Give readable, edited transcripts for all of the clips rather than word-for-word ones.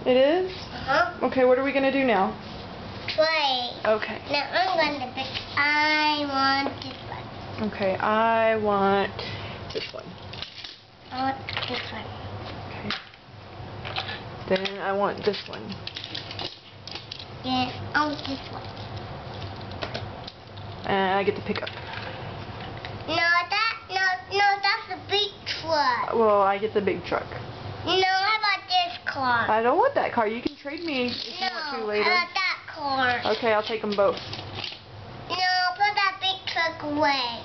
It is? Uh-huh. Okay, what are we going to do now? Play. Okay. Now I'm going to pick. I want this one. Okay, I want this one. I want this one. Okay. Then I want this one. Yeah, I want this one. And I get to pick up. No, that's a big truck. Well, I get the big truck. No, how about this car? I don't want that car. You can trade me if you want to later. No, I want that car. Okay, I'll take them both. No, put that big truck away.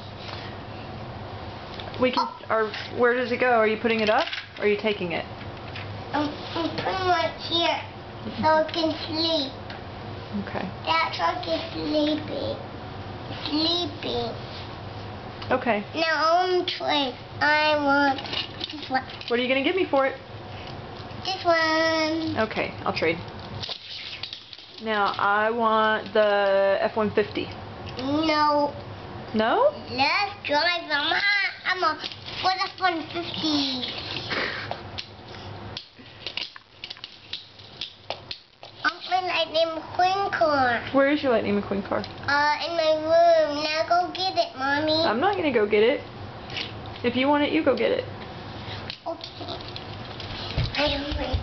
We can. Or where does it go? Are you putting it up, or are you taking it? I'm putting it here so it can sleep. Okay. That truck is sleeping. Sleeping. Okay. Now on trade. I want this one. What are you gonna give me for it? This one. Okay, I'll trade. Now I want the F-150. No. No? Let's drive. I'm a for the 150. I'm in Lightning McQueen car. Where is your Lightning McQueen car? In my room. Now go get it, Mommy. I'm not gonna go get it. If you want it, you go get it. Okay. I don't want